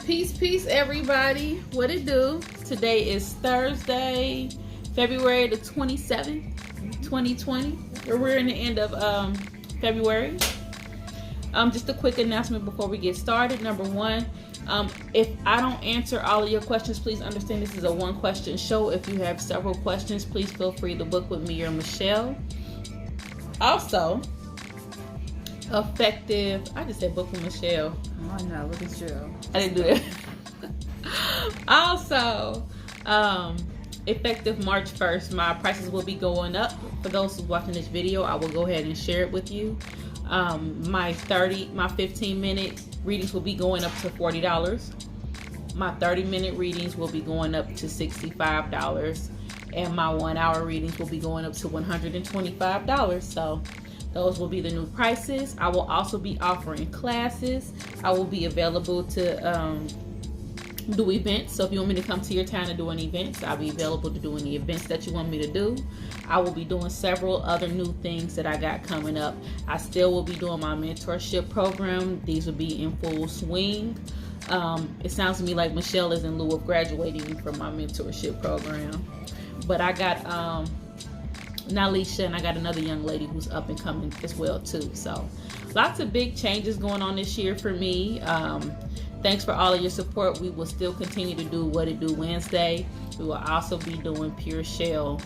Peace, everybody. What it do? Today is Thursday, February the 27th, 2020. We're in the end of February. Just a quick announcement before we get started. Number one, if I don't answer all of your questions, please understand this is a one-question show. If you have several questions, please feel free to book with me or Michelle. Also, effective, I just said book with Michelle. Oh no, look at you. I didn't do it. Also, effective March 1st, my prices will be going up. For those who's watching this video, I will go ahead and share it with you. My 15-minute readings will be going up to $40. My 30-minute readings will be going up to $65. And my 1-hour readings will be going up to $125. So those will be the new prices. I will also be offering classes. I will be available to do events. So if you want me to come to your town and do any events, I'll be available to do any events that you want me to do. I will be doing several other new things that I got coming up. I still will be doing my mentorship program. These will be in full swing. It sounds to me like Michelle is in lieu of graduating from my mentorship program. But I got Nalisha, and I got another young lady who's up and coming as well too. So lots of big changes going on this year for me. Thanks for all of your support. We will still continue to do What It Do Wednesday. We will also be doing Pure Shell,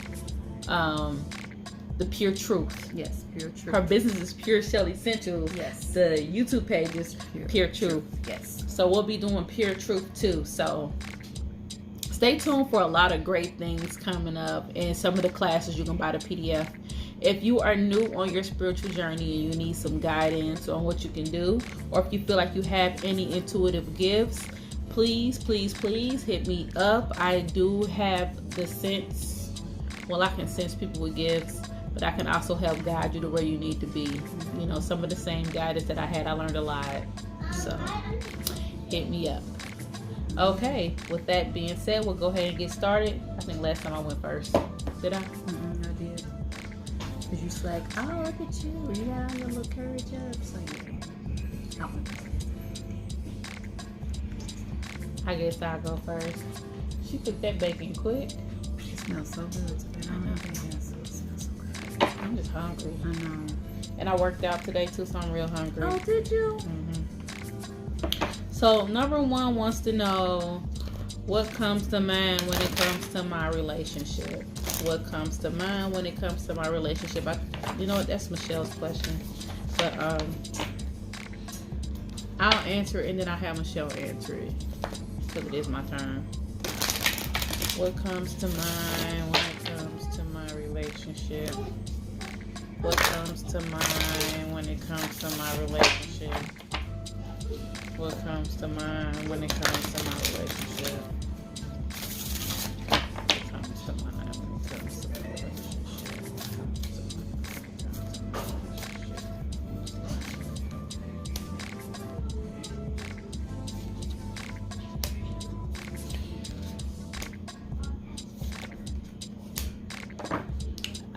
the Pure Truth. Yes, Pure Truth. Her business is Pure Shell Essentials. Yes. The YouTube page is Pure Truth. Yes. So we'll be doing Pure Truth too. So stay tuned for a lot of great things coming up, and some of the classes you can buy the PDF. If you are new on your spiritual journey and you need some guidance on what you can do, or if you feel like you have any intuitive gifts, please hit me up. I do have the sense, well, I can sense people with gifts, but I can also help guide you to where you need to be. You know, some of the same guidance that I had, I learned a lot. So hit me up. Okay, with that being said, we'll go ahead and get started. I think last time I went first. Did I? I did. Because you was like, oh, look at you. You got your little courage up. So yeah. I guess I'll go first. She cooked that bacon quick. It smells so good today. I know. It smells so good. I'm just hungry. I know. And I worked out today too, so I'm real hungry. Oh, did you? So number one wants to know what comes to mind when it comes to my relationship. What comes to mind when it comes to my relationship? You know what? That's Michelle's question, but I'll answer it and then I'll have Michelle answer it because it is my turn. What comes to mind when it comes to my relationship? What comes to mind when it comes to my relationship? What comes to mind when it comes to my relationship? What comes to mind when it comes to my relationship?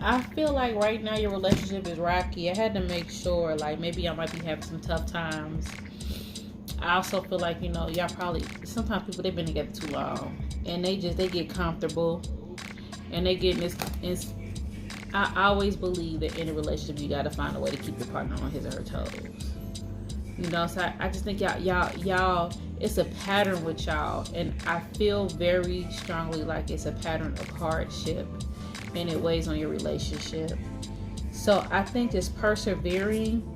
I feel like right now your relationship is rocky. I had to make sure, like, maybe I might be having some tough times. I also feel like, you know, y'all probably, sometimes people, they've been together too long and they get comfortable and they get in this, I always believe that in a relationship you got to find a way to keep your partner on his or her toes, you know. So I just think y'all it's a pattern with y'all, and I feel very strongly like it's a pattern of hardship and it weighs on your relationship. So I think just persevering.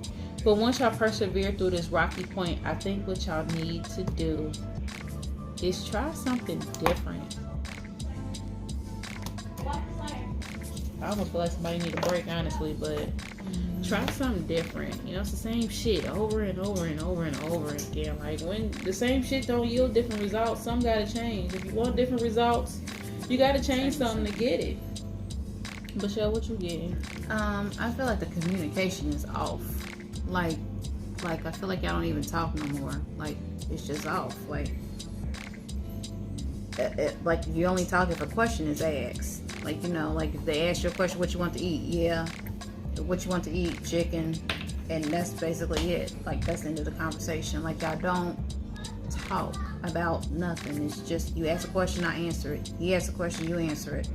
But once y'all persevere through this rocky point, I think what y'all need to do is try something different. I almost feel like somebody need a break, honestly, but try something different. You know, it's the same shit over and over and over and over again. Like, when the same shit don't yield different results, some gotta change. If you want different results, you gotta change something to get it. Michelle, what you getting? I feel like the communication is off. Like I feel like y'all don't even talk no more. Like, it's just off. Like you only talk if a question is asked. Like, you know, like if they ask you a question, what you want to eat? Yeah. What you want to eat? Chicken. And that's basically it. Like, that's the end of the conversation. Like, y'all don't talk. about nothing. It's just you ask a question, I answer it. He asks a question, you answer it.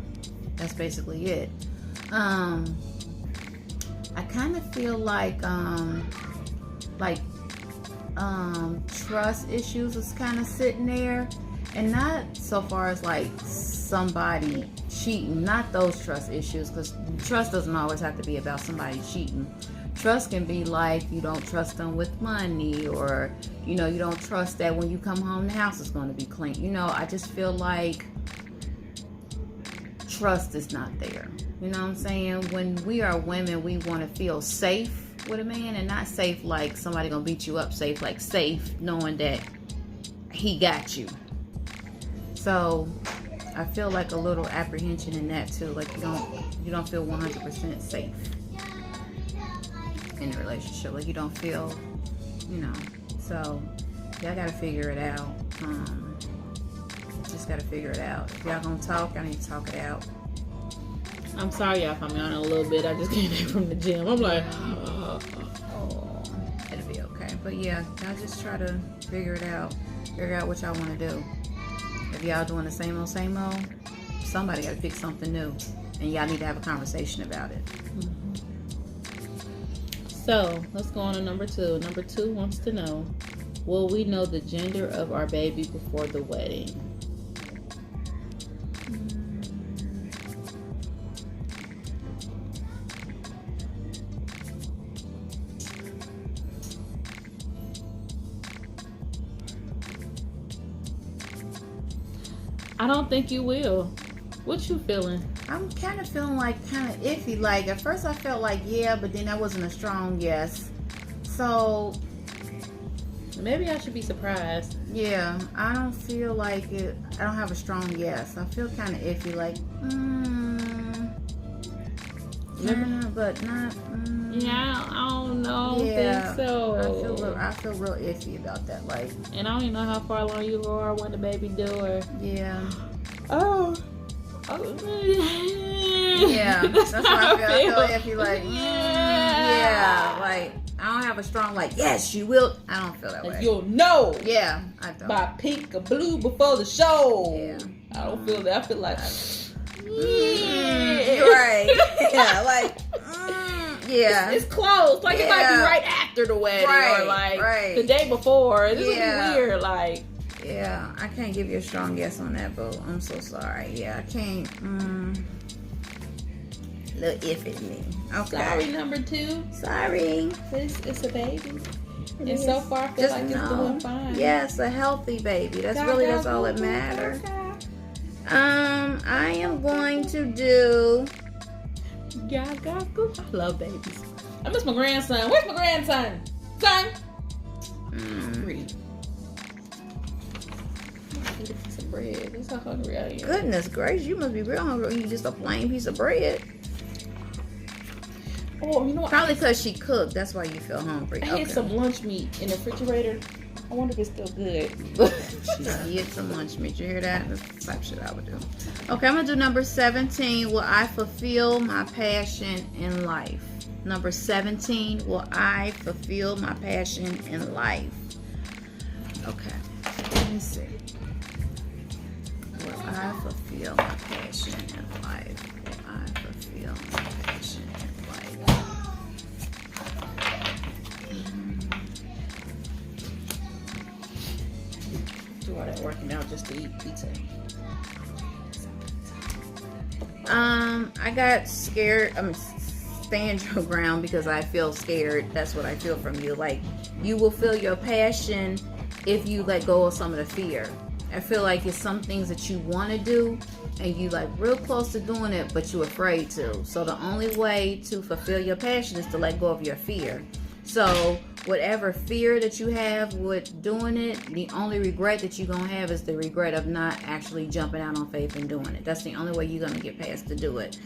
That's basically it. I kind of feel like trust issues is kind of sitting there, and not so far as like somebody cheating, not those trust issues, because trust doesn't always have to be about somebody cheating. Trust can be like you don't trust them with money, or you don't trust that when you come home the house is going to be clean. I just feel like trust is not there. You know what I'm saying? When we are women, we want to feel safe with a man, and not safe like somebody gonna beat you up, safe like safe knowing that he got you. So I feel like a little apprehension in that too, like you don't feel 100% safe in a relationship, like you don't feel, so y'all gotta figure it out. Just gotta figure it out. If y'all gonna talk, I need to talk it out. I'm sorry y'all if I'm yawning a little bit. I just came back from the gym. I'm like, it'll be okay. But yeah, y'all just try to figure it out. Figure out what y'all want to do. If y'all doing the same old, somebody got to pick something new, and y'all need to have a conversation about it. So let's go on to number 2. Number 2 wants to know, will we know the gender of our baby before the wedding? I don't think you will. What you feeling? I'm kind of feeling like kind of iffy. Like at first I felt like yeah, but then that wasn't a strong yes. So maybe I should be surprised. Yeah, I don't feel like it. I don't have a strong yes. I feel kind of iffy. Like but not. Yeah, I don't know. Yeah, think so. I feel real iffy about that. Like, and I don't even know how far along you are when the baby do or. Yeah. Oh. Yeah, that's why I feel iffy. Like, yeah, like I don't have a strong like. Yes, you will. I don't feel that way. You'll know. Yeah, I don't. By pink or blue before the show. Yeah, I don't feel that. I feel like. Right. Yeah, like. Yeah, it's close. Like it might be right after the wedding, or like the day before. This would be weird. Like, yeah, I can't give you a strong yes on that, boo. I'm so sorry. Yeah, I can't. Little iffy me. Okay. Sorry, number 2. Sorry. It's a baby, and so far I feel like it's doing fine. Yes, a healthy baby. That's all that matters. I am going to do. I love babies. I miss my grandson. Where's my grandson? Son? Hungry. I eat a piece of bread. That's how hungry I am. Goodness gracious, you must be real hungry. You just a plain piece of bread. Oh, you know what? Probably because she cooked. That's why you feel hungry. I had some lunch meat in the refrigerator. I wonder if it's still good. She hid some lunch meat. You hear that? That's the type of shit I would do. Okay, I'm going to do number 17. Will I fulfill my passion in life? Number 17. Will I fulfill my passion in life? Okay. Let me see. Will I fulfill my passion in life? Will I fulfill my passion in life? Do all that working out just to eat pizza. I got scared. Stand your ground because I feel scared. That's what I feel from you. Like, you will feel your passion if you let go of some of the fear. I feel like it's some things that you want to do and you like real close to doing it, but you're afraid to. So the only way to fulfill your passion is to let go of your fear. So whatever fear that you have with doing it, the only regret that you're going to have is the regret of not actually jumping out on faith and doing it. That's the only way you're going to get past to do it.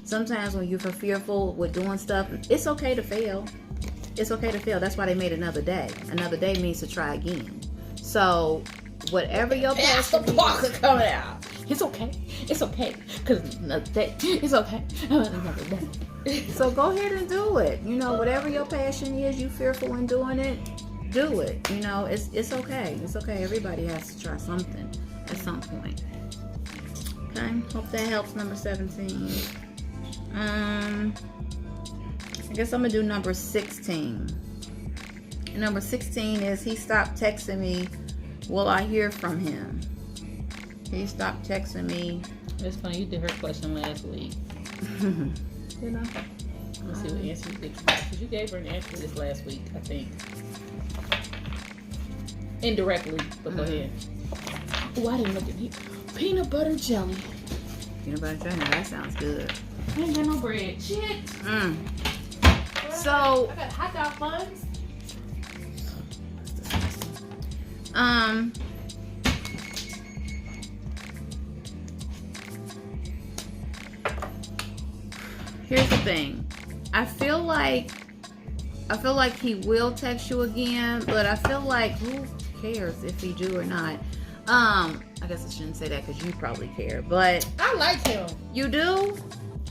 Sometimes when you're fearful with doing stuff, it's okay to fail. It's okay to fail. That's why they made another day. Another day means to try again. So whatever your passion is. Parker coming out. It's okay. It's okay. Because another day. It's okay. Another day. So go ahead and do it. Whatever your passion is, you fearful in doing it, do it. You know, it's okay. It's okay. Everybody has to try something at some point. Okay, hope that helps. Number 17. I guess I'm gonna do number 16. And number 16 is he stopped texting me. Will I hear from him? He stopped texting me. It's funny, you did her question last week. Did I? Let's see what answer you did. Because you gave her an answer this last week, I think. Indirectly, but go ahead. Oh, I didn't look at you. Peanut butter jelly. Peanut butter jelly, now that sounds good. I ain't got no bread. Shit. So, I got hot dog buns. Here's the thing. I feel like he will text you again, but I feel like who cares if he do or not? I guess I shouldn't say that because you probably care, but I like him. You do?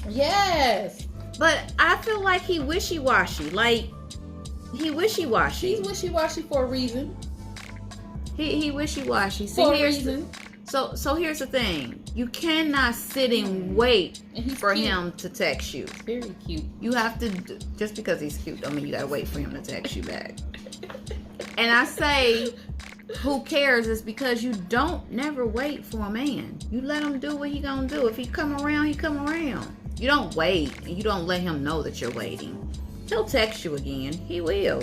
Yes. But I feel like he wishy-washy. Like, he wishy-washy. He's wishy-washy for a reason. He wishy-washy. See, For a reason. So here's the thing. You cannot sit and wait for him to text you. Very cute. You have to, just because he's cute, don't mean you gotta wait for him to text you back. And I say, who cares? Is because you don't never wait for a man. You let him do what he gonna do. If he come around, he come around. You don't wait, and you don't let him know that you're waiting. He'll text you again. He will.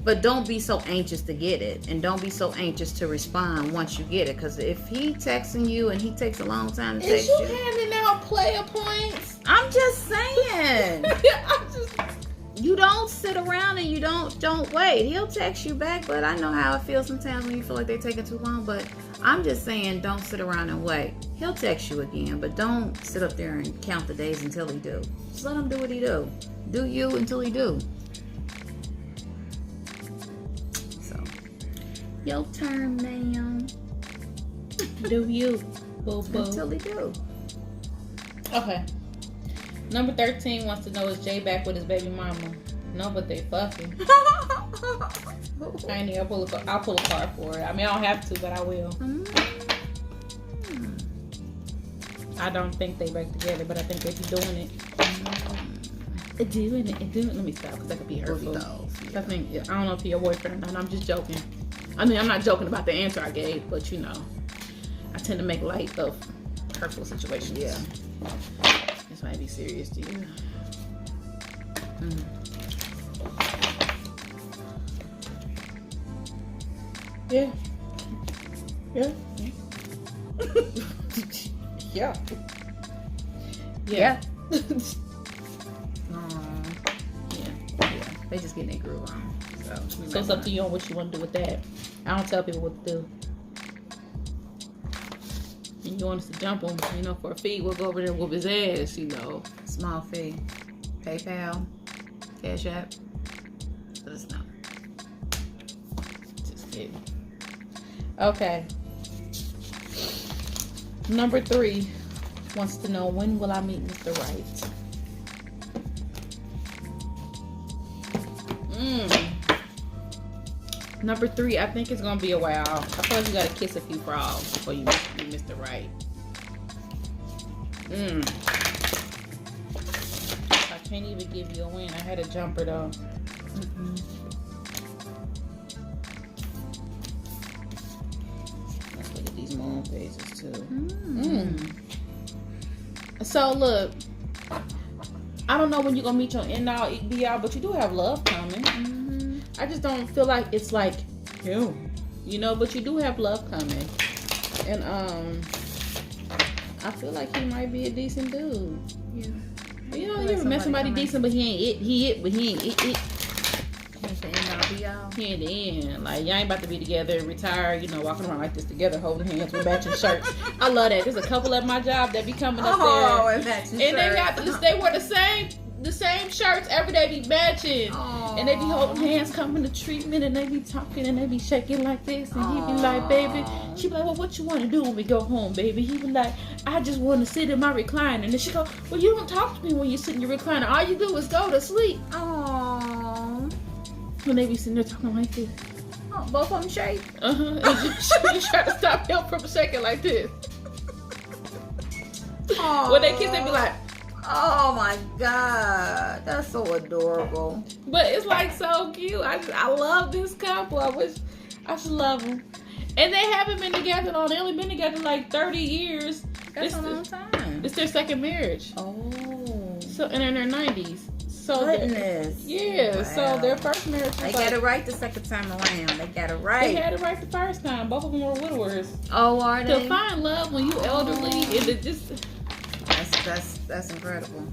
But don't be so anxious to get it. And don't be so anxious to respond once you get it. Because if he texting you and he takes a long time to text you. Is you handing out player points? I'm just saying. You don't sit around and you don't wait. He'll text you back, but I know how it feels sometimes when you feel like they're taking too long. But I'm just saying, don't sit around and wait. He'll text you again, but don't sit up there and count the days until he do. Just let him do what he do. Do you until he do. So, your turn, ma'am. Do you, boo boo? Until he do. Okay. Number 13 wants to know, is Jay back with his baby mama? No, but they fucking. I ain't even I'll pull a card for it. I mean, I don't have to, but I will. I don't think they back together, but I think they be doing it. Doing it. Let me stop, because that could be hurtful. I think, I don't know if he's your boyfriend or not. I'm just joking. I mean, I'm not joking about the answer I gave, but you know, I tend to make light of hurtful situations. Yeah. This might be serious to you. Yeah. Yeah. Yeah. Yeah. Yeah. They just getting their groove on. So it's up to you on what you want to do with that. I don't tell people what to do. And you want us to jump him, you know, for a fee, we'll go over there and whoop his ass, you know. Small fee. PayPal. Cash App. Let us know. Just kidding. Okay. Number 3 wants to know, when will I meet Mr. Right? Number 3, I think it's gonna be a while. I feel like you gotta kiss a few frogs before you meet Mr. Right. I can't even give you a win. I had a jumper though. Let's look at these moon phases too. So look, I don't know when you're gonna meet your end all be all, but you do have love coming. I just don't feel like it's like him, you know, but you do have love coming. And I feel like he might be a decent dude. Yeah. You know, you ever met somebody decent, but he ain't it, but he ain't it. He ain't the end all be all. He ain't the end. Like, y'all ain't about to be together, retire, you know, walking around like this together, holding hands with matching shirts. I love that. There's a couple at my job that be coming up there. And matching And they shirts. got they wear the same shirts every day, be matching. And they be holding hands, coming to treatment, and they be talking, and they be shaking like this. And he be like, baby, she be like, well, what you want to do when we go home, baby? He be like, I just want to sit in my recliner. And then she go, well, you don't talk to me when you sit in your recliner. All you do is go to sleep. Aww. When they be sitting there talking like this. Oh, both of them shake. You try to stop him from shaking like this. When they kiss, they be like, oh my God, that's so adorable. but it's like so cute. I love this couple. I just love them. And they haven't been together long. They only been together like 30 years. That's a long time. It's their second marriage. Oh. So, and in their 90s. So Goodness. Yeah. Wow. So their first marriage was They got it right the second time around. They got it right. They had it right the first time. Both of them were widowers. Oh, are To they? find love when you elderly and it just That's incredible.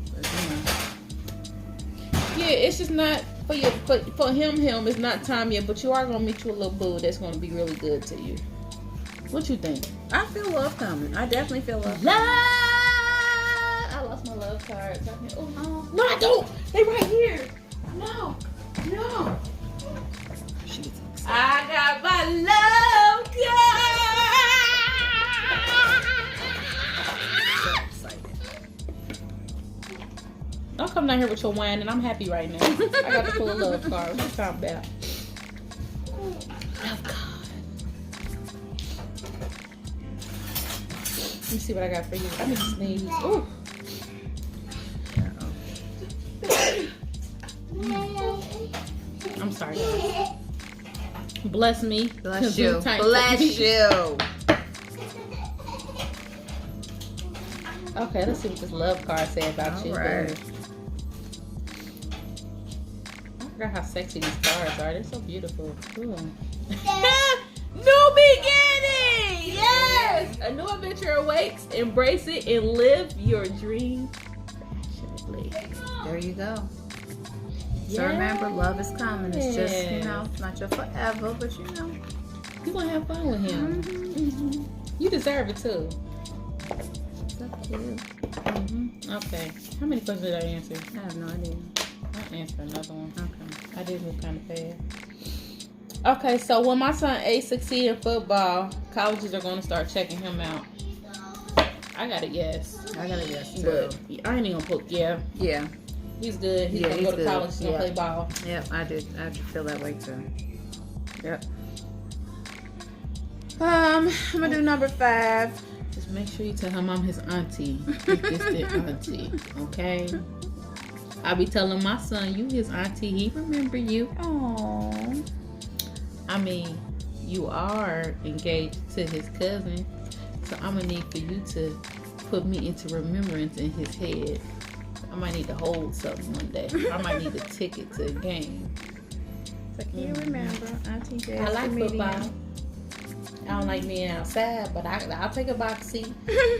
yeah, it's just not for you. For him, it's not time yet. But you are gonna meet you a little boo that's gonna be really good to you. What you think? I feel love coming. I definitely feel love. Love. I lost my love cards. Oh no, I don't. They right here. No. I got my love card. So excited. Don't come down here with your wine, and I'm happy right now. I got to pull a love card. What you talking about? Love card. Let me see what I got for you. I need to sneeze. Ooh. I'm sorry, guys. Bless me. Bless you. Tiny- Bless you. Okay, let's see what this love card say about you. Alright. I forgot how sexy these cards are. They're so beautiful. Ooh. New beginning! Yes! A new adventure awaits. Embrace it and live your dream passionately. There you go. So remember, love is coming. It's just, it's not your forever, but you're gonna have fun with him. Mm-hmm. You deserve it too. So cute. Okay. How many questions did I answer? I have no idea. I'll answer another one. Okay. I did move kind of fast. Okay, so when my son A succeed in football, colleges are going to start checking him out. I got a yes. I got a yes too. But I ain't even gonna put yeah. He's good. He's gonna go to college. He's gonna play ball. Yep, I did feel that way too. Yep. I'm gonna do number 5. Just make sure you tell him I'm his auntie. Distant auntie. Okay. I be telling my son, you his auntie. He remember you. Aww. I mean, you are engaged to his cousin, so I'm gonna need for you to put me into remembrance in his head. I might need to hold something one day. I might need a ticket to a game. So can you remember Auntie Jazz? I like football. I don't like being outside, but I'll take a box seat.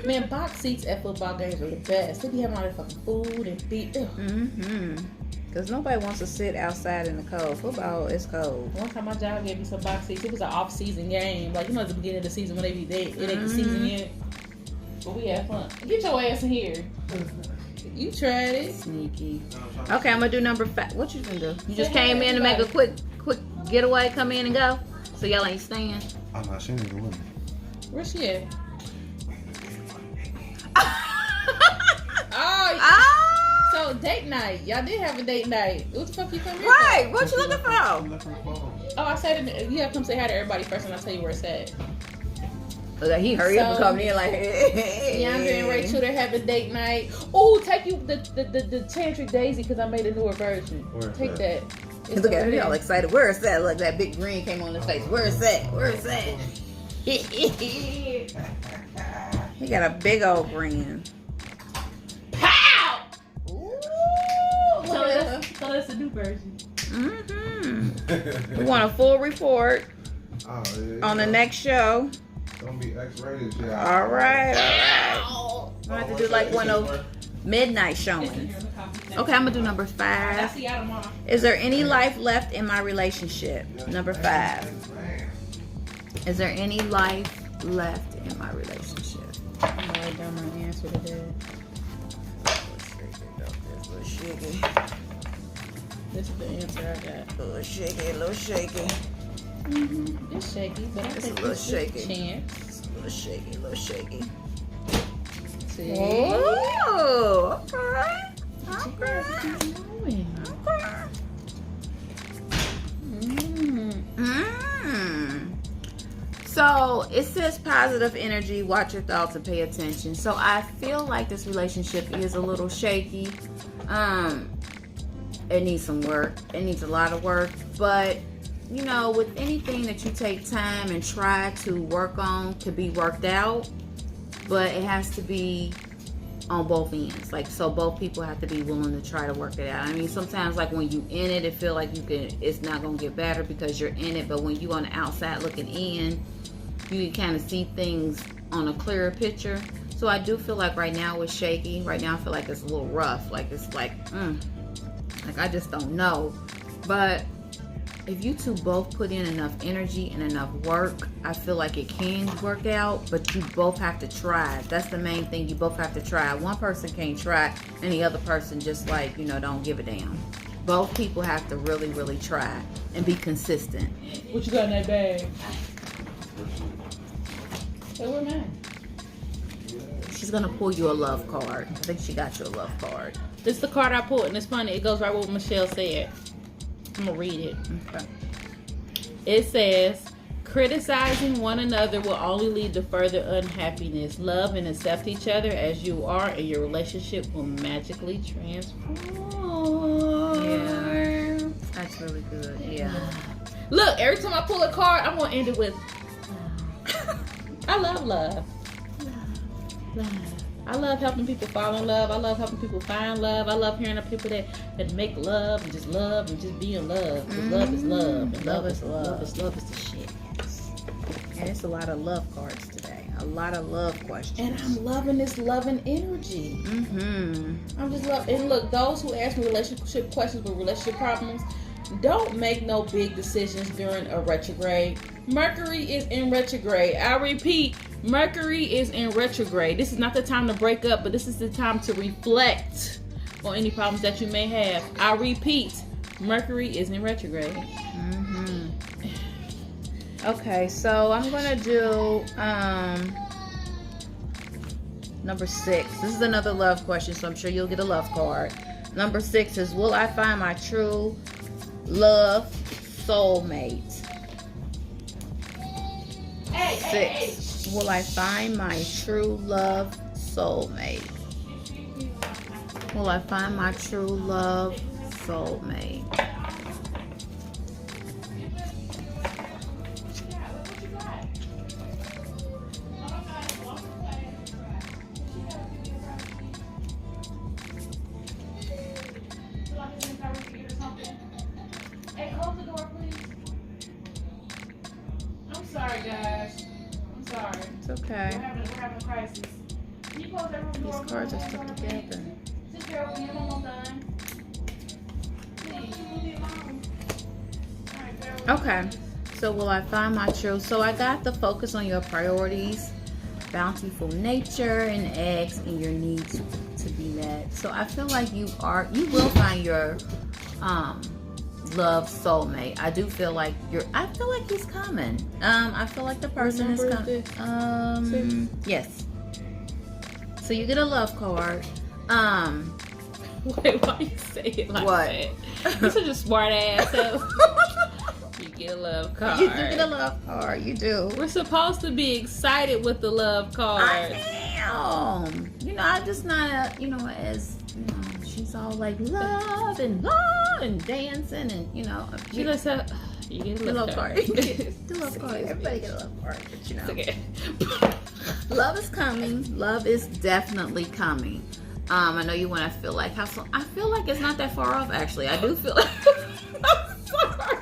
Man, box seats at football games are the best. They be having all that fucking food and beat. Because nobody wants to sit outside in the cold. Football is cold. One time my job gave me some box seats. It was an off-season game. Like, you know, at the beginning of the season when they be there. It ain't the season yet. But we had fun. Get your ass in here. You tried it. Sneaky. Okay, I'm gonna do number 5. What you gonna do? You just Say hi came to in to make a everybody. quick getaway, come in and go? So y'all ain't staying? I'm not sure the woman. Where's she at? So date night. Y'all did have a date night. What the fuck you come here Right, what you looking for? for? Oh, I said you have to come say hi to everybody first and I'll tell you where it's at. Look, he hurry up and So, come in like, hey. Yandra and Rachel, they're having date night. Oh, take you the Tantric Daisy because I made a newer version. Where's Take that? that. It's Look at over him, there. all excited. Where is that? Look, that big green came on his face. Where is that? Where is that? He got a big old grin. Pow! Ooh, So that's a new version. We want a full report Oh, yeah, on the next show. Don't be X-rated, shit. All right. I have to do like one of midnight It's in showings. here in the coffee table. Okay, I'm gonna do number I'll 5. see y'all tomorrow. Is there any life left in my relationship? Number 5. Is there any life left in my relationship? I'm gonna write down my answer to that. Little shaky, This is the answer I got. little shaky, little shaky, It's shaky, but I It's a think little it's a shaky. chance. little shaky, little shaky. See? Oh, okay. What you Okay. guys keep doing? Okay. Mm. So it says positive energy, watch your thoughts and pay attention. So I feel like this relationship is a little shaky. It needs some work. It needs a lot of work. But you know, with anything that you take time and try to work on to be worked out, but it has to be on both ends. Like, so both people have to be willing to try to work it out. I mean, sometimes like when you in it feel like it's not gonna get better because you're in it, but when you on the outside looking in, you can kind of see things on a clearer picture. So I do feel like right now it's shaky. Right now I feel like it's a little rough. Like it's like I just don't know. But if you two both put in enough energy and enough work, I feel like it can work out, but you both have to try. That's the main thing. You both have to try. One person can't try and the other person just like, you know, don't give a damn. Both people have to really, really try and be consistent. What you got in that bag? Hey, where mine? She's going to pull you a love card. I think she got you a love card. This is the card I pulled, and it's funny. It goes right with what Michelle said. I'm going to read it. Okay. It says, criticizing one another will only lead to further unhappiness. Love and accept each other as you are, and your relationship will magically transform. Yeah. That's really good. Yeah. Look, every time I pull a card, I'm going to end it with, I love love. Love. I love helping people fall in love. I love helping people find love. I love hearing of people that make love and just be in love. Because love is love. And love is love. Love is the shit. And it's a lot of love cards today. A lot of love questions. And I'm loving this loving energy. I'm just loving. And look, those who ask me relationship questions with relationship problems, don't make no big decisions during a retrograde. Mercury is in retrograde. I repeat, Mercury is in retrograde. This is not the time to break up, but this is the time to reflect on any problems that you may have. I repeat, Mercury is in retrograde. Okay, so I'm gonna do number 6. This is another love question, so I'm sure you'll get a love card. Number 6 is, will I find my true love soulmate? 6. Will I find my true love soulmate? Will I find my true love soulmate? Sorry, guys. I'm sorry. It's okay. We're having a crisis. Can you close that room door? These cards are stuck together. Just bear with me. I'm almost done. Please, you leave me alone. All right, bear with me. Okay. So will I find my true? So I got the focus on your priorities, bountiful nature, and eggs, and your needs to be met. So I feel like you will find your love soulmate. I do feel like I feel like he's coming. I feel like the person is coming. Yes. So you get a love card. Wait, why you say it like What? that? You're such a smart ass. You get a love card. You do get a love card. You do. We're supposed to be excited with the love card. I am. You know, I'm just not as she's all like love and dancing and She just said, you get a love card. The love card. Everybody get a love card, but It's okay. love is coming. Love is definitely coming. I know you want to feel like how so. I feel like it's not that far off. Actually, I do feel like. I'm sorry.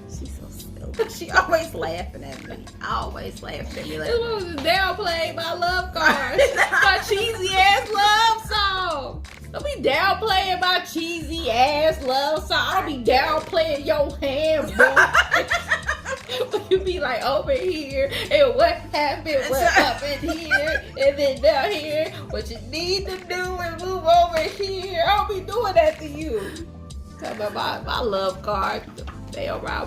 She's so stupid. She always laughing at me. Always laughing at me. Like, This was downplayed my love card. My cheesy ass love song. Don't be downplaying my cheesy ass love song. I'll be downplaying your hand, boy. You be like over here, and what happened, what happened here, and then down here. What you need to do is move over here. I'll be doing that to you. Talk about my love card. They are right.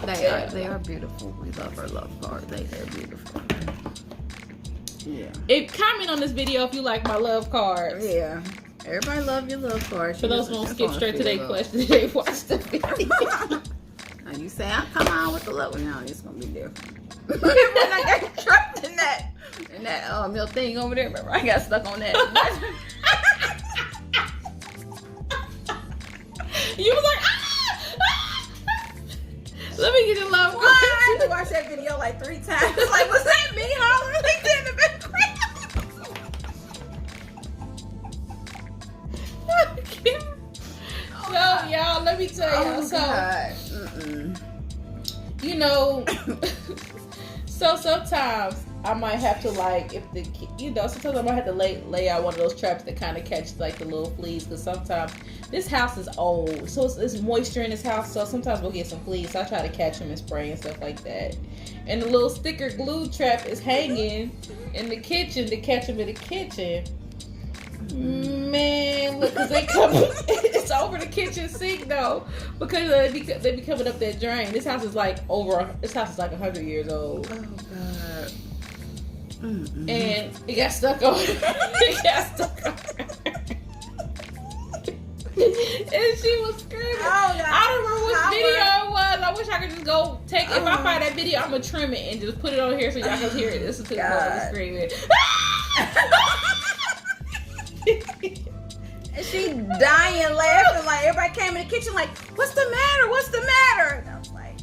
they are beautiful. We love our love cards. They're beautiful. Yeah. Comment on this video if you like my love cards. Yeah. Everybody love your love cards. For those who don't skip straight to their question, they watch the video. Now you say, "I come on with the love." No, it's gonna be different. When I got trapped in that your thing over there, remember I got stuck on that. You was like, let me get your love. I had to watch that video like 3 times. It's like, was that me hollering like that in the background? So y'all, let me tell y'all. God. You know, so sometimes I might have to sometimes I might have to lay out one of those traps that kind of catch like the little fleas, because sometimes this house is old, so it's moisture in this house, so sometimes we'll get some fleas, so I try to catch them and spray and stuff like that. And the little sticker glue trap is hanging in the kitchen to catch them in the kitchen. Man, look, because they come, it's over the kitchen sink though, because they be coming up that drain. This house is like 100 years old. Oh God. And it got stuck on. It got stuck on. And she was screaming. Oh, God. I don't remember which video it was. I wish I could just go take it. If I find that video, I'm gonna trim it and just put it on here so y'all can hear it. Listen to the mother screaming. And she dying laughing, like everybody came in the kitchen like, "What's the matter? What's the matter?" And I was like,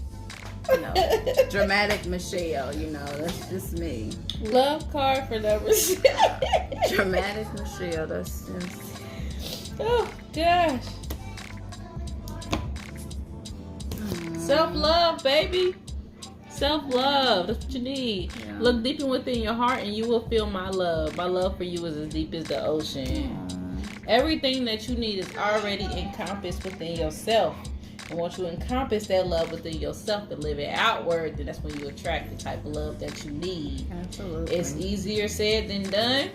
dramatic Michelle, that's just me. Love card for number 7. Dramatic Michelle, that's just... Oh gosh. Self-love, baby. Self-love. That's what you need. Yeah. Look deep within your heart and you will feel my love. My love for you is as deep as the ocean. Everything that you need is already encompassed within yourself. And once you encompass that love within yourself and live it outward, then that's when you attract the type of love that you need. Absolutely. It's easier said than done.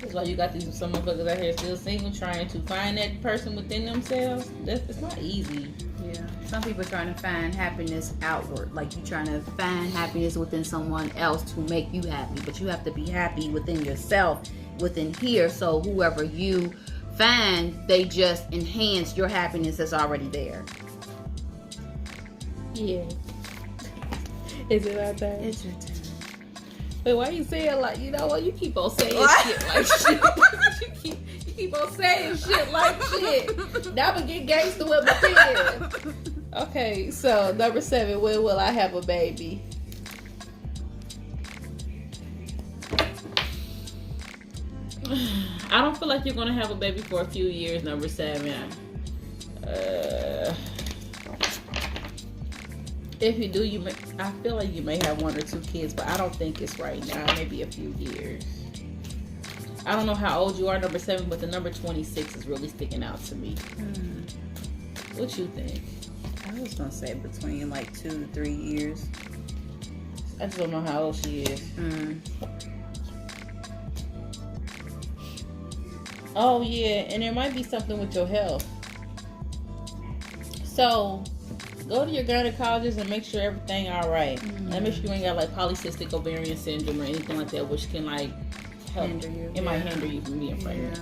That's why you got some motherfuckers out here still single, trying to find that person within themselves. It's not easy. Yeah. Some people are trying to find happiness outward. Like you trying to find happiness within someone else to make you happy. But you have to be happy within yourself, within here. So whoever you find, they just enhance your happiness that's already there. Yeah. Is it our turn? It's your turn. But why you say it like, you know what? You keep on saying shit like shit. you keep on saying shit like shit. Now I'm gonna get gangster with my pen. Okay, so number 7, when will I have a baby? I don't feel like you're gonna have a baby for a few years, number 7. If you do, I feel like you may have 1 or 2 kids, but I don't think it's right now. Maybe a few years. I don't know how old you are, number 7, but the number 26 is really sticking out to me. What you think? I was gonna say between like 2 to 3 years. I just don't know how old she is. Oh yeah, and there might be something with your health. So go to your gynecologist and make sure everything all right. And make sure you ain't got like polycystic ovarian syndrome or anything like that, which can like help. Hinder you. It might hinder you from being pregnant.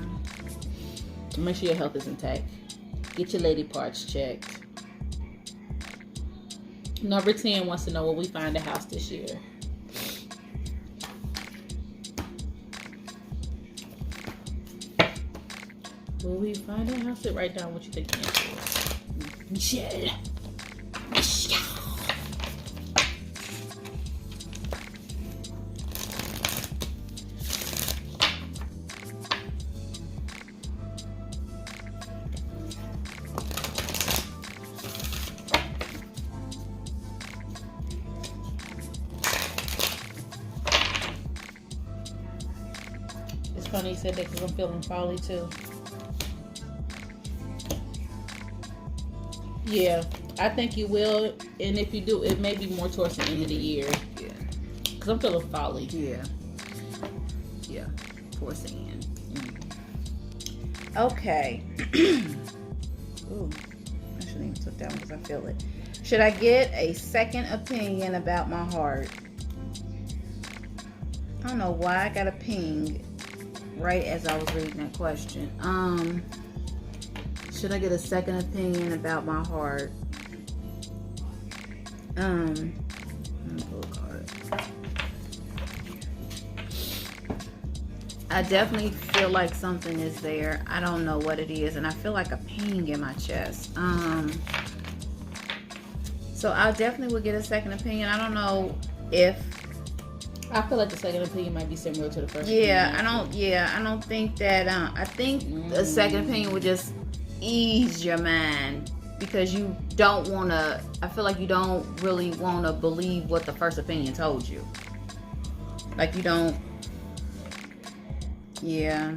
Make sure your health is intact. Get your lady parts checked. Number 10 wants to know, will we find a house this year? Will we find a house? Write down what you think the answer is. Michelle. It's funny you said that because I'm feeling folly too. Yeah, I think you will, and if you do, it may be more towards the end of the year. Yeah. Because I'm feeling folly. Yeah. Yeah. Towards the end. Okay. Ooh. I shouldn't even took that one because I feel it. Should I get a second opinion about my heart? I don't know why I got a ping right as I was reading that question. Should I get a second opinion about my heart? Let me pull a card. I definitely feel like something is there. I don't know what it is, and I feel like a ping in my chest. So I definitely would get a second opinion. I don't know if. I feel like the second opinion might be similar to the first. Yeah, I don't think that. I think the second opinion would just ease your mind because you don't want to. I feel like you don't really want to believe what the first opinion told you. Like you don't. Yeah.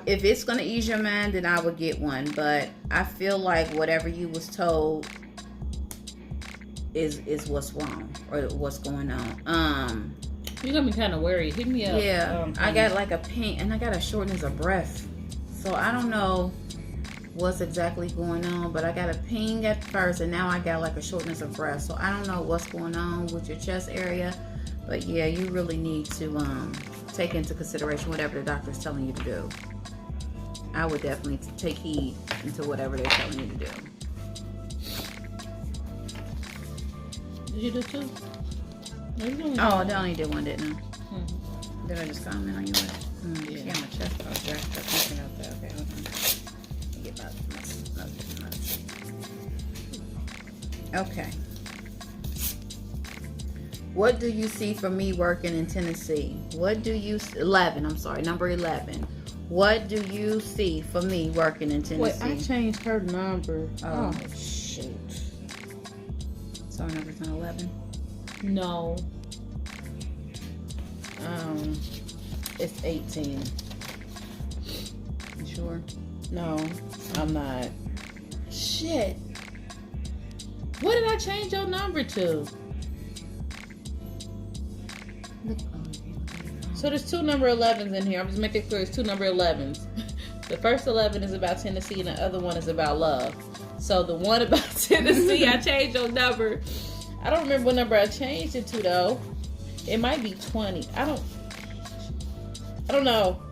If it's gonna ease your mind, then I would get one. But I feel like whatever you was told is what's wrong or what's going on. You're gonna be kind of worried. Hit me up. Yeah. I got like a pain and I got a shortness of breath. So I don't know what's exactly going on, but I got a ping at first and now I got like a shortness of breath. So I don't know what's going on with your chest area. But yeah, you really need to take into consideration whatever the doctor is telling you to do. I would definitely take heed into whatever they're telling you to do. Did you do two? Oh, I only did one, didn't I? Did I just comment on yours? Yeah. Yeah, my chest all jacked up. Something out there. Okay, hold on. Let me get my Okay. What do you see for me working in Tennessee? What do you 11? I'm sorry, number 11. What do you see for me working in Tennessee? Wait, I changed her number. Oh. Shoot. So our number's not 11. No. It's 18. You sure? No, I'm not. Shit. What did I change your number to? So there's two number 11s in here. I'm just making it clear it's two number 11s. The first 11 is about Tennessee and the other one is about love. So the one about Tennessee, I changed your number. I don't remember what number I changed it to though. It might be 20. I don't know.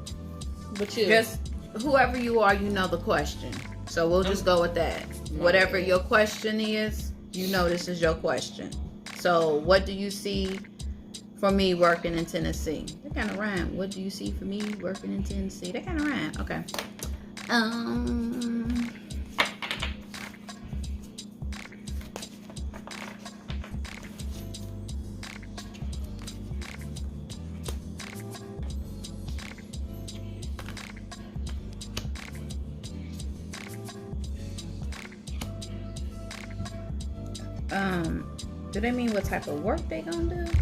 But you. Just whoever you are, you know the question. So we'll just go with that. Whatever your question is, you know this is your question. So what do you see for me working in Tennessee? That kind of rhyme. What do you see for me working in Tennessee? That kind of rhyme. Okay. Do they mean what type of work they gonna do?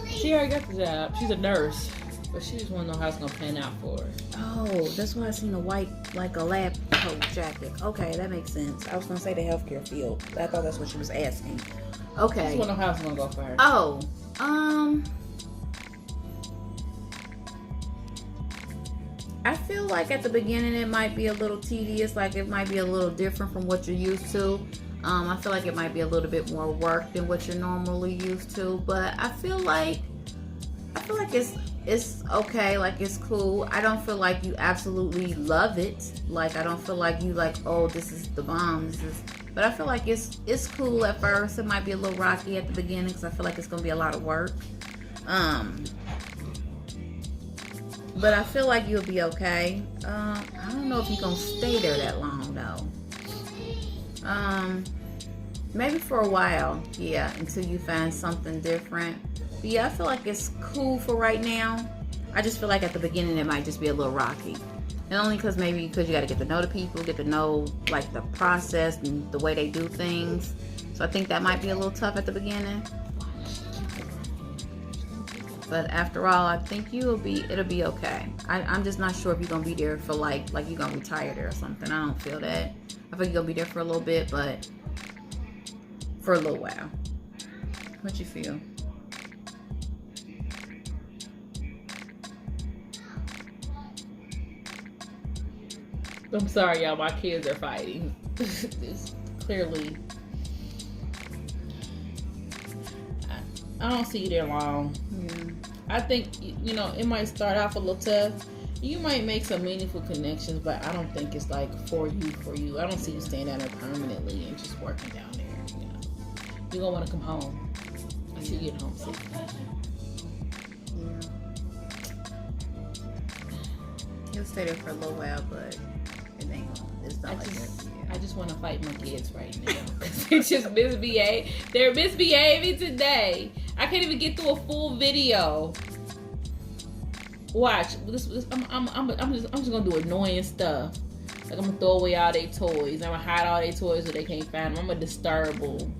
She already got the job. She's a nurse. But she just want to know how it's going to pan out for her. Oh, that's why I seen a white, like a lab coat jacket. Okay, that makes sense. I was gonna say the healthcare field. I thought that's what she was asking. Okay. She just want to know how it's going to go for her. Oh, I feel like at the beginning it might be a little tedious, like it might be a little different from what you're used to. I feel like it might be a little bit more work than what you're normally used to, but I feel like it's okay, like it's cool. I don't feel like you absolutely love it. Like I don't feel like you like, oh, this is the bomb. But I feel like it's cool at first. It might be a little rocky at the beginning because I feel like it's gonna be a lot of work. But I feel like you'll be okay. I don't know if you're gonna stay there that long though. Maybe for a while, yeah, until you find something different. But yeah, I feel like it's cool for right now. I just feel like at the beginning it might just be a little rocky. And only because you got to get to know the people, get to know like the process and the way they do things. So I think that might be a little tough at the beginning. But after all, I think it'll be okay. I'm just not sure if you're gonna be there for like you're gonna retire there or something. I don't feel that. I think you're gonna be there for a little bit, but for a little while. What you feel? I'm sorry, y'all. My kids are fighting. It's clearly. I don't see you there long. Yeah. I think it might start off a little tough. You might make some meaningful connections, but I don't think it's like for you. I don't see you staying down there permanently and just working down there. You know, you're gonna want to come home. I see you getting homesick. Yeah. He'll stay there for a little while, but it ain't gonna. It's not like that. I just want to fight my kids right now because they're just misbehaving. They're misbehaving today. I can't even get through a full video. Watch. I'm just gonna do annoying stuff. Like I'm gonna throw away all their toys. I'm gonna hide all their toys so they can't find them. I'm gonna disturb them.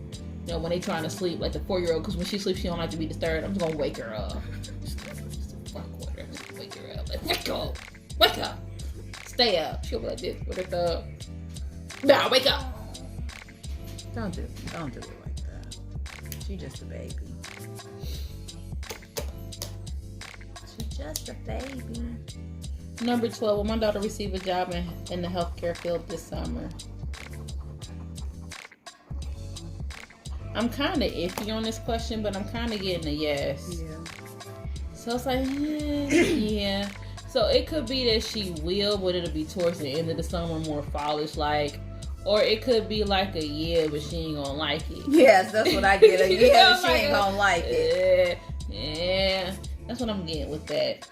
You know, when they trying to sleep, like the 4-year-old, because when she sleeps, she don't like to be disturbed. I'm just gonna wake her up. Just wake her up. Like, wake up. Stay up. She'll be like this with her thumb. Nah, wake up. Don't do it like that. She just a baby. She just a baby. Number 12, will my daughter receive a job in the healthcare field this summer? I'm kind of iffy on this question, but I'm kind of getting a yes. Yeah. So it's like, yeah. So it could be that she will, but it'll be towards the end of the summer, more fallish like. Or it could be like a yeah, but she ain't gonna like it. Yes, that's what I get. A yeah, but she like ain't gonna like it. Yeah, that's what I'm getting with that.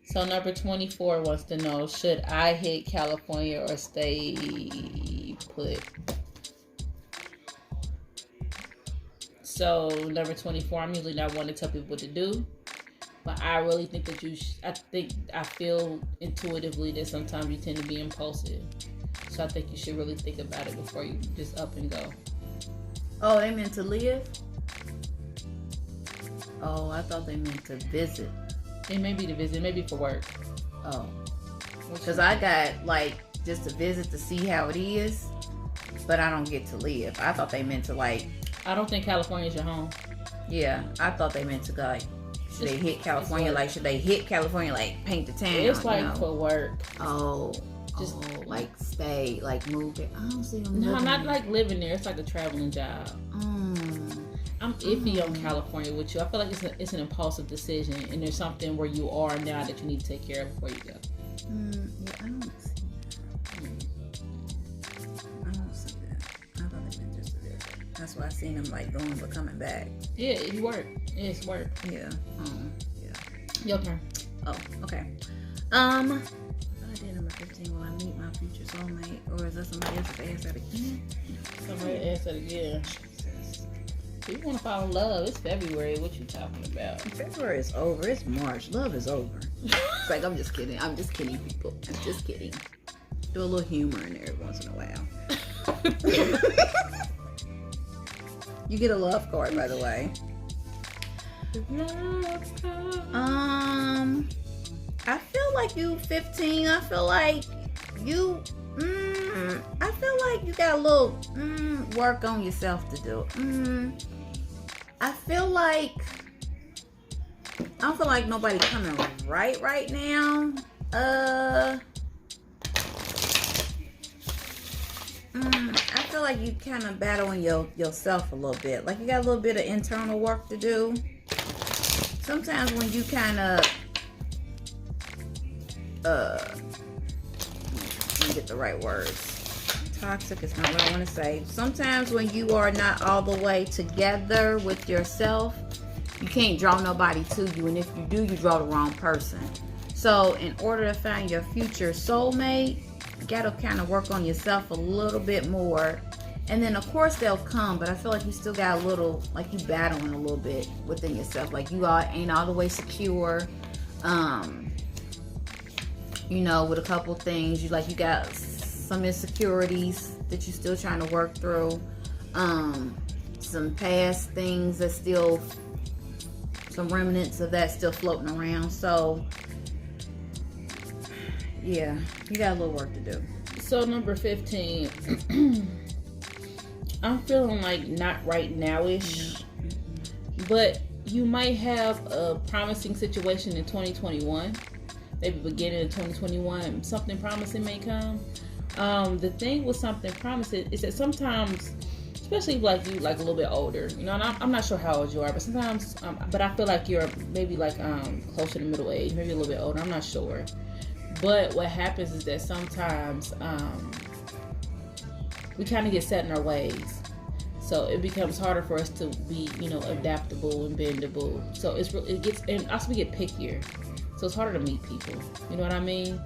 So number 24 wants to know, should I hit California or stay put? So number 24, I'm usually not one to tell people what to do, but I really think that I feel intuitively that sometimes you tend to be impulsive. So I think you should really think about it before you just up and go. Oh, they meant to live? Oh, I thought they meant to visit. It may be to visit, maybe for work. Oh. Because I got, like, just to visit to see how it is, but I don't get to live. I thought they meant to, like... I don't think California's your home. Yeah, I thought they meant to, like, should they hit California? Like, should they hit California, like, paint the town? It's like, you know? for work. Oh. Just like stay, like move it. I don't see them. No, not like living there. It's like a traveling job. Mm. I'm iffy on California with you. I feel like it's an impulsive decision, and there's something where you are now that you need to take care of before you go. Yeah, I don't see that. I don't see that. I thought they meant just to visit. That's why I seen them like going but coming back. Yeah, it's work. It's work. Yeah. Yeah. Your turn. Oh, okay. I did number 15. Will I meet my future soulmate, or is that somebody else that asked that again? Somebody asked that again. You want to fall in love? It's February. What you talking about? February is over. It's March. Love is over. It's like I'm just kidding. I'm just kidding, people. I'm just kidding. Do a little humor in there every once in a while. You get a love card, by the way. I feel like you 15. I feel like you got a little work on yourself to do. I don't feel like nobody coming right now. I feel like you kind of battling yourself a little bit. Like you got a little bit of internal work to do. Sometimes when you kind of let me get the right words. Toxic is not what I want to say. Sometimes when you are not all the way together with yourself, you can't draw nobody to you, and if you do, you draw the wrong person. So in order to find your future soulmate, you gotta kind of work on yourself a little bit more, and then of course they'll come, but I feel like you still got a little, like you battling a little bit within yourself, like you ain't all the way secure, you know, with a couple things. You got some insecurities that you're still trying to work through, some past things that still, some remnants of that still floating around. So yeah, you got a little work to do. So number 15, I'm feeling like not right now-ish, but you might have a promising situation in 2021, maybe beginning of 2021, something promising may come. The thing with something promising is that sometimes, especially like you, like a little bit older, you know, and I'm not sure how old you are, but sometimes, but I feel like you're maybe like closer to middle age, maybe a little bit older, I'm not sure. But what happens is that sometimes we kind of get set in our ways. So it becomes harder for us to be, adaptable and bendable. So and also we get pickier. So it's harder to meet people. You know what I mean?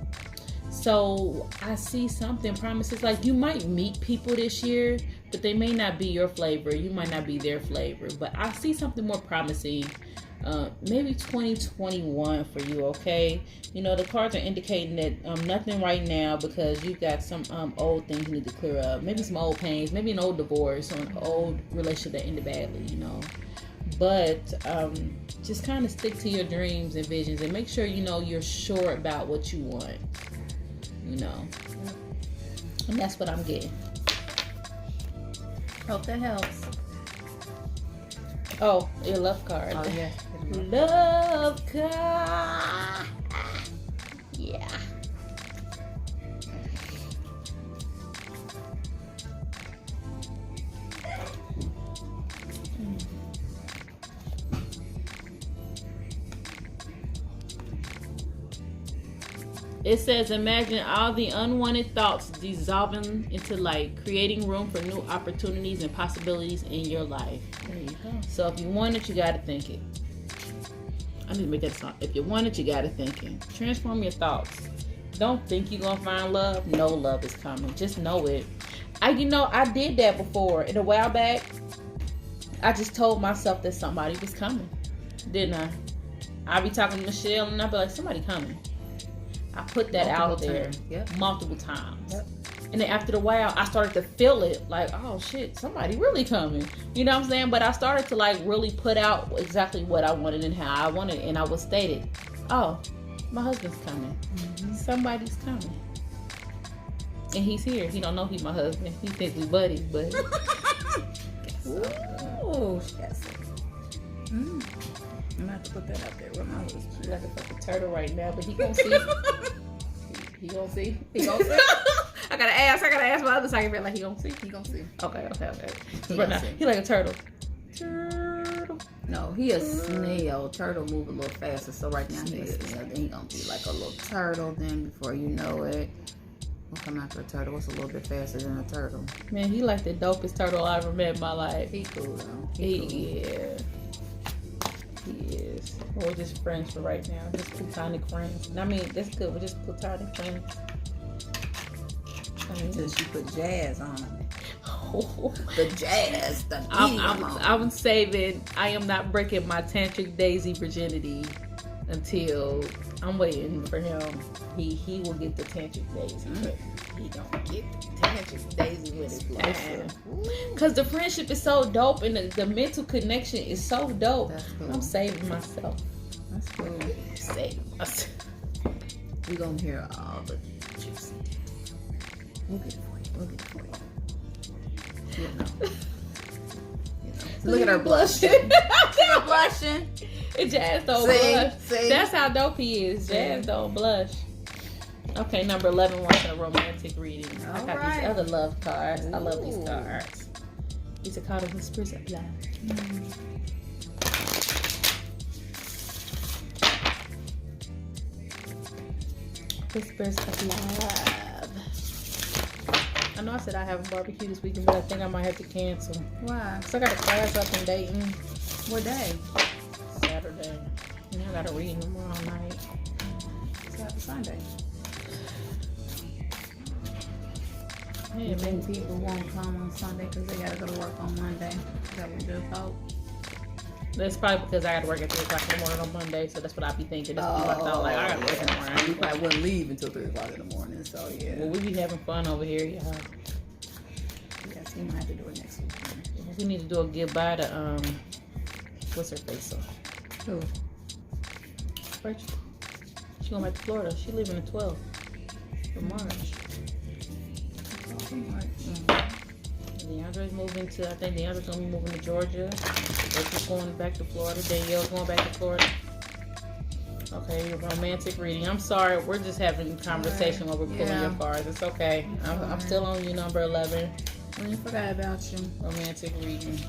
So I see something promises like you might meet people this year, but they may not be your flavor. You might not be their flavor. But I see something more promising. Maybe 2021 for you, okay? The cards are indicating that nothing right now because you've got some old things you need to clear up. Maybe some old pains, maybe an old divorce or an old relationship that ended badly, But just kind of stick to your dreams and visions and make sure, you're sure about what you want, And that's what I'm getting. Hope that helps. Oh, your love card. Oh, yeah. Love card. Yeah. It says, imagine all the unwanted thoughts dissolving into light, creating room for new opportunities and possibilities in your life. There you go. So if you want it, you got to think it. I need to make that song. If you want it, you got to think it. Transform your thoughts. Don't think you're going to find love. No love is coming. Just know it. I did that before. And a while back, I just told myself that somebody was coming. Didn't I? I'd be talking to Michelle and I'd be like, somebody coming. I put that out there multiple times. Yep. And then after a while, I started to feel it. Like, oh shit, somebody really coming. You know what I'm saying? But I started to really put out exactly what I wanted and how I wanted. And I would state it. Oh, my husband's coming. Mm-hmm. Somebody's coming. And he's here. He don't know he's my husband. He thinks we buddies, but... Ooh, that's it. I'm gonna have to put that out there with my husband. He's like a fucking turtle right now, but he gonna see. He gonna see. He gonna see. I gotta ask my other side. Like he gonna see. He gonna see. Okay. But now he like a turtle. Turtle. No, he a snail. Turtle move a little faster. So right now he a snail. Then he gonna be like a little turtle. Then before you know it, we'll come after a turtle. What's a little bit faster than a turtle? Man, he like the dopest turtle I ever met in my life. He cool though. Yeah. He is. We're just friends for right now. Just platonic friends. I mean, that's good. We're just platonic friends. Until she put jazz on it. The jazz. The I'm saving. I am not breaking my tantric daisy virginity until I'm waiting for him. He will get the tantric daisy, but he don't get the tantric daisy with his life. Cause the friendship is so dope and the mental connection is so dope. That's cool. I'm saving myself. That's cool. Saving myself. We're gonna hear all the juicy. We'll get it for you. You know. Look at her blushing. Look at her blushing. Jazz don't blush. See? That's how dope he is. Jazz don't blush. Okay, number 11 wants a romantic reading. I got these other love cards. Ooh. I love these cards. These are called Whispers of Love. Whispers of Love. I know I said I have a barbecue this weekend, but I think I might have to cancel. Why? Because I got a class up in Dayton. What day? Saturday. And I got a reading tomorrow night. Sunday. Yeah, Many people won't come on Sunday because they gotta go to work on Monday. Is that what you thought? That's probably because I got to work at 3 o'clock in the morning on Monday, so that's what I be thinking. That's what I thought. Like, I got to work in the morning. You probably wouldn't leave until 3 o'clock in the morning, so yeah. Well, we be having fun over here, y'all. Yes, we might have to do it next week. We need to do a goodbye to, what's her face on? Who? Rachel. She going back to Florida. She leaving the 12th for March. DeAndre's moving to, I think DeAndre's going to be moving to Georgia. Rachel's going back to Florida. Danielle's going back to Florida. Okay, romantic reading. I'm sorry. We're just having a conversation while we're pulling your cards. It's okay. I'm still on you, number 11. We forgot about you. Romantic reading.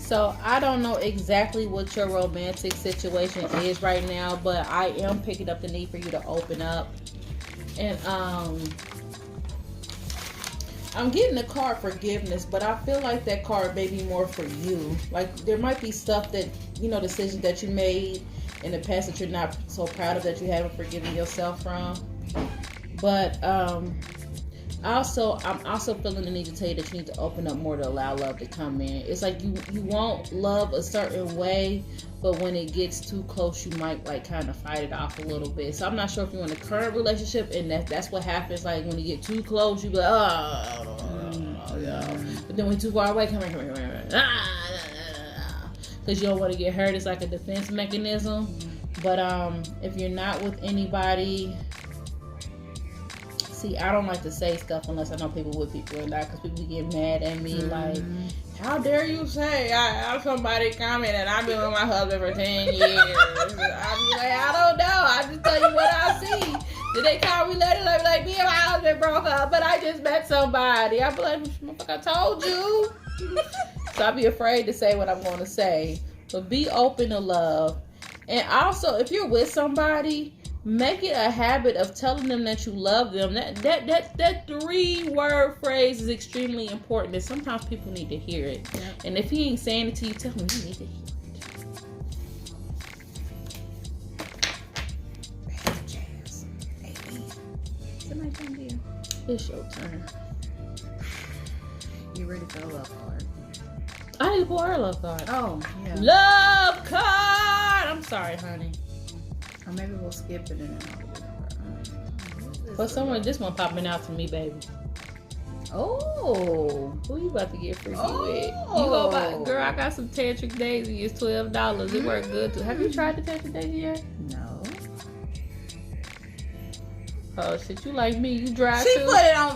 So I don't know exactly what your romantic situation is right now, but I am picking up the need for you to open up. And I'm getting the card forgiveness, but I feel like that card may be more for you. Like there might be stuff that, you know, decisions that you made in the past that you're not so proud of, that you haven't forgiven yourself from. But I'm also feeling the need to tell you that you need to open up more to allow love to come in. It's like you want love a certain way, but when it gets too close, you might like kind of fight it off a little bit. So I'm not sure if you're in a current relationship and that's what happens. Like when you get too close, you be like, oh yeah. But then when you're too far away, come here. Because you don't want to get hurt. It's like a defense mechanism. But if you're not with anybody, see, I don't like to say stuff unless I know people with people or not, because people get mad at me like, how dare you say I have somebody coming and I've been with my husband for 10 years. I'm like, I don't know. I just tell you what I see. Did they call me later? Like me and my husband broke up, but I just met somebody. I'm like, I told you. So I'll be afraid to say what I'm going to say. But be open to love. And also, if you're with somebody, make it a habit of telling them that you love them. That 3-word phrase is extremely important, and sometimes people need to hear it. Yep. And if he ain't saying it to you, tell him you need to hear it. It's your turn. You ready for a love card? I need to pour her a love card. Oh, yeah. Love card! I'm sorry, honey. Or maybe we'll skip it and then I'll do it. But someone, this one popping out to me, baby. Oh, who you about to get freaky with? You go buy, girl. I got some tantric daisy. It's $12. It worked good too. Have you tried the tantric daisy yet? No. Oh shit, you like me? You drive She too?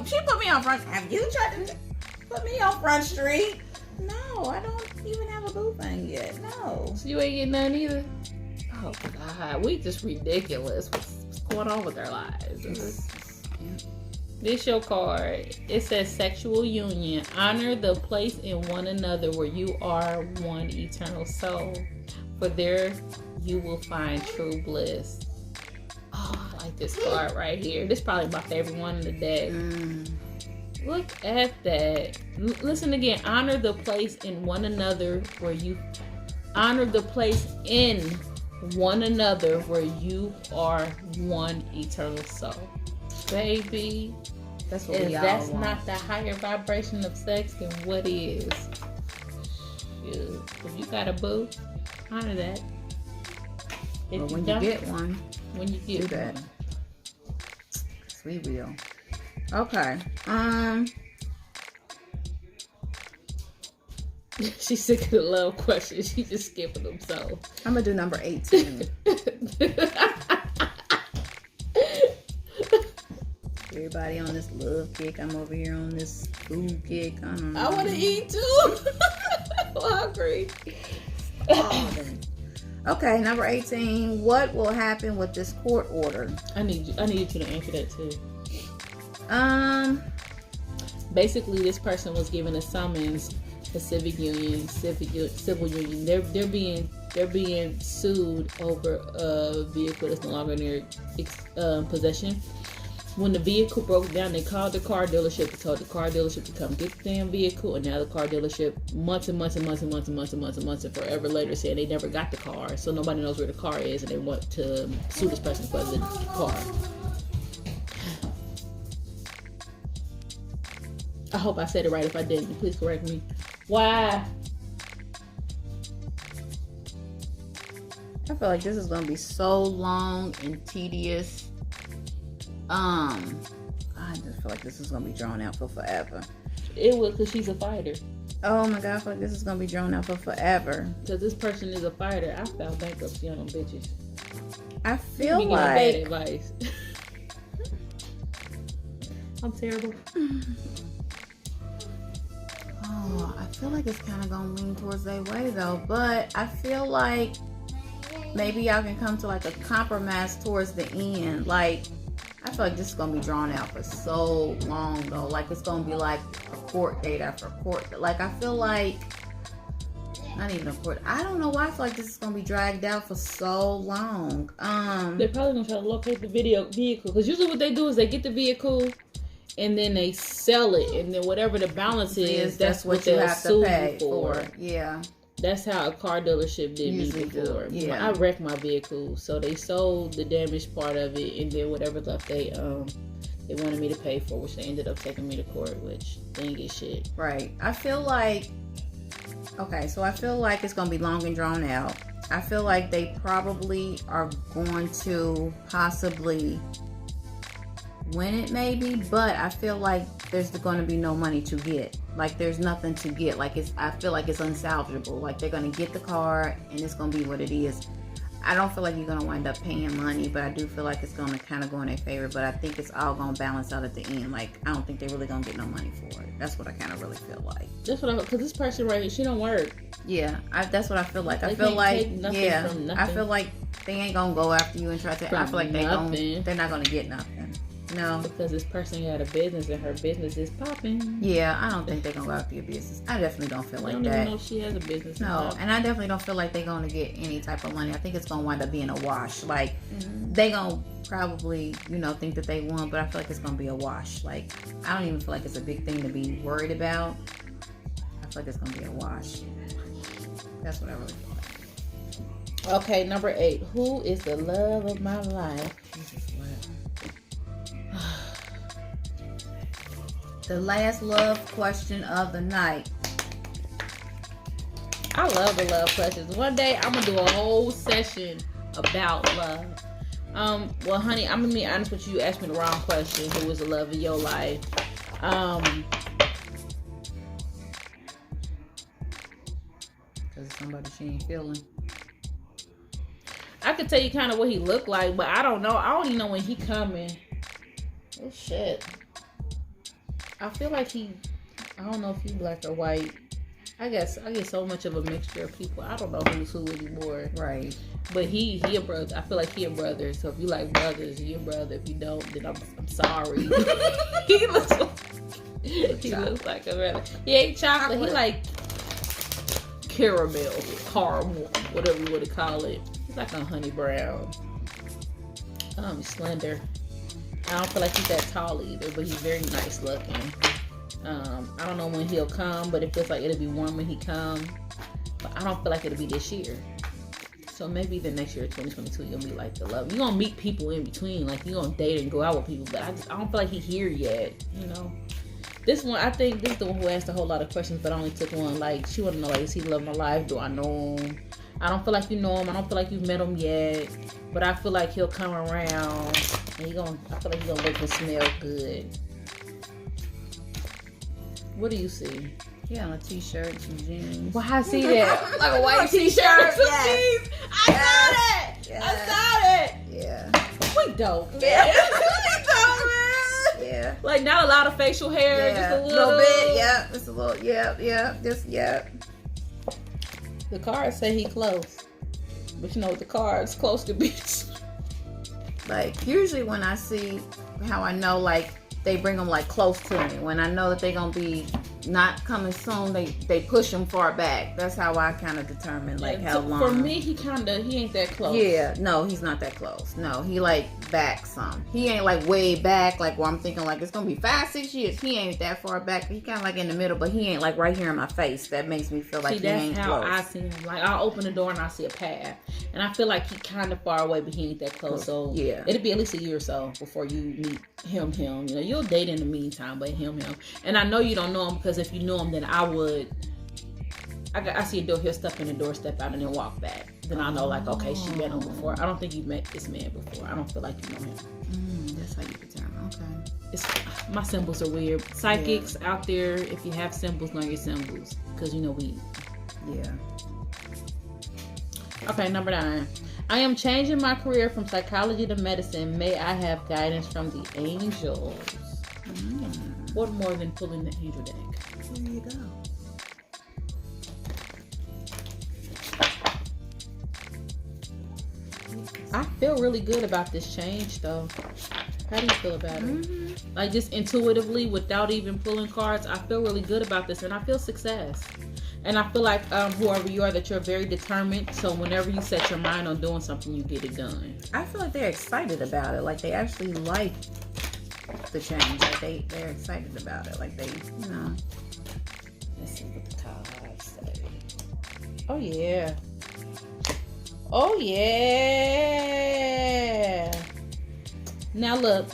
She put me on front. Have you tried to put me on Front Street? No, I don't even have a boo thing yet. No. So you ain't getting none either. Oh God, we just ridiculous. What's going on with our lives? This your card. It says sexual union. Honor the place in one another where you are one eternal soul. For there you will find true bliss. Oh, I like this card right here. This is probably my favorite one in the deck. Look at that. Listen again. Honor the place in one another where you honor the place in one another where you are one eternal soul. Baby, that's what if that's not the higher vibration of sex, then what is? Shoot. If you got a boo, honor that. But when you get one, when you get that, we will. Okay. She's sick of the love questions. She's just skipping them. So I'm gonna do number 18. Everybody on this love kick. I'm over here on this food kick. I don't know. I want to eat too. I'm hungry. Okay, number 18. What will happen with this court order? I need you to answer that too. Basically, this person was given a summons to civil union. They're being sued over a vehicle that's no longer in their possession. When the vehicle broke down, they called the car dealership and told the car dealership to come get the damn vehicle, and now the car dealership months and forever later saying they never got the car, so nobody knows where the car is, and they want to sue this person for the car. I hope I said it right. If I didn't, please correct me. Why? I feel like this is going to be so long and tedious. I just feel like this is going to be drawn out for forever. It will, because she's a fighter. Oh my God, I feel like this is going to be drawn out for forever. Because this person is a fighter. I filed bankruptcy on them bitches. I feel like... bad advice. I'm terrible. Oh, I feel like it's kind of going to lean towards their way though. But I feel like maybe y'all can come to like a compromise towards the end. Like, I feel like this is going to be drawn out for so long though. Like, it's going to be like a court date after court. Like, I feel like Not even a quarter. I don't know why I feel like this is gonna be dragged out for so long. They're probably gonna try to locate the vehicle because usually what they do is they get the vehicle and then they sell it, and then whatever the balance is, that's what you they'll have sue to pay you for. Yeah. That's how a car dealership did me Usually do, before. yeah. I wrecked my vehicle, so they sold the damaged part of it, and then whatever left they wanted me to pay for, which they ended up taking me to court, which they didn't get shit. Right. I feel like it's gonna be long and drawn out. I feel like they probably are going to possibly win it, maybe, but I feel like there's going to be no money to get. Like, there's nothing to get. Like, I feel like it's unsalvageable. Like, they're going to get the car and it's going to be what it is. I don't feel like you're going to wind up paying money, but I do feel like it's going to kind of go in their favor. But I think it's all going to balance out at the end. Like, I don't think they're really going to get no money for it. That's what I kind of really feel like. That's what because this person right here, she don't work. Yeah, that's what I feel like. I They feel can't like, take nothing yeah, from I nothing. feel like they ain't going to go after you and try to, I feel like they're not going to get nothing. No. Because this person had a business and her business is popping. Yeah, I don't think they're going to go after your business. I definitely don't feel I like don't that. even know if she has a business. No, and I definitely don't feel like they're going to get any type of money. I think it's going to wind up being a wash. Like, they going to probably, think that they won, but I feel like it's going to be a wash. Like, I don't even feel like it's a big thing to be worried about. I feel like it's going to be a wash. That's what I really feel like. Okay, number 8. Who is the love of my life? The last love question of the night. I love the love questions. One day I'm gonna do a whole session about love. Well, honey, I'm gonna be honest with you. You asked me the wrong question. Who is the love of your life? Because somebody she ain't feeling. I could tell you kind of what he looked like, but I don't know. I don't even know when he coming. Oh shit. I feel like I don't know if he black or white. I guess I get so much of a mixture of people. I don't know who's who anymore. Right. But he a brother. I feel like he a brother. So if you like brothers, he a brother. If you don't, then I'm sorry. he looks like a brother. He ain't chocolate. He like caramel, caramel, whatever you want to call it. He's like a honey brown. Slender. I don't feel like he's that tall either, but he's very nice looking. I don't know when he'll come, but it feels like it'll be warm when he come. But I don't feel like it'll be this year. So maybe the next year, 2022, you'll be like the love. You're gonna meet people in between, like you're gonna date and go out with people, but I don't feel like he's here yet. This one, I think this is the one who asked a whole lot of questions, but I only took one. Like, she wanna know, like, is he the love of my life? Do I know him? I don't feel like you know him. I don't feel like you've met him yet, but I feel like he'll come around and I feel like he's gonna look and smell good. What do you see? Yeah, on a t-shirt, some jeans. Well, I see that. Like a white t-shirt. Yes. I saw that. Yes. I saw that. Yeah. We dope, man. We dope, man. Yeah. Like, not a lot of facial hair, Yeah. just a little bit. Yeah. Just a little. Yeah. Just yeah. The cards say he close, but the cards close to bitch. Like, usually when I see how I know, like, they bring them like close to me. When I know that they're gonna be not coming soon, they push them far back. That's how I kind of determine like how long. For me, he ain't that close. Yeah, no, he's not that close. No, he like back some. He ain't like way back, like where I'm thinking like it's gonna be 5-6 years. He ain't that far back. He kind of like in the middle, but he ain't like right here in my face. That makes me feel like he ain't that's how close. I see him. Like, I'll open the door and I see a path, and I feel like he kind of far away, but he ain't that close. So yeah, it'll be at least a year or so before you meet him. You'll date in the meantime, but him. And I know you don't know him, because if you knew him, then I see a door, he'll step in the door, step out, and then walk back. Then I know, like, okay, she met him before. I don't think you've met this man before. I don't feel like you know him. That's how you determine. Okay. My symbols are weird. Psychics out there, if you have symbols, know your symbols, because we. Yeah. Okay, number 9. I am changing my career from psychology to medicine. May I have guidance from the angels? What more than pulling the angel deck? There you go. I feel really good about this change, though. How do you feel about it? Like, just intuitively, without even pulling cards, I feel really good about this, and I feel success. And I feel like whoever you are, that you're very determined. So whenever you set your mind on doing something, you get it done. I feel like they're excited about it. Like they actually like the change. Like they're excited about it. Like they, you know. Let's see what the cards say. Oh yeah. Oh yeah. Now look,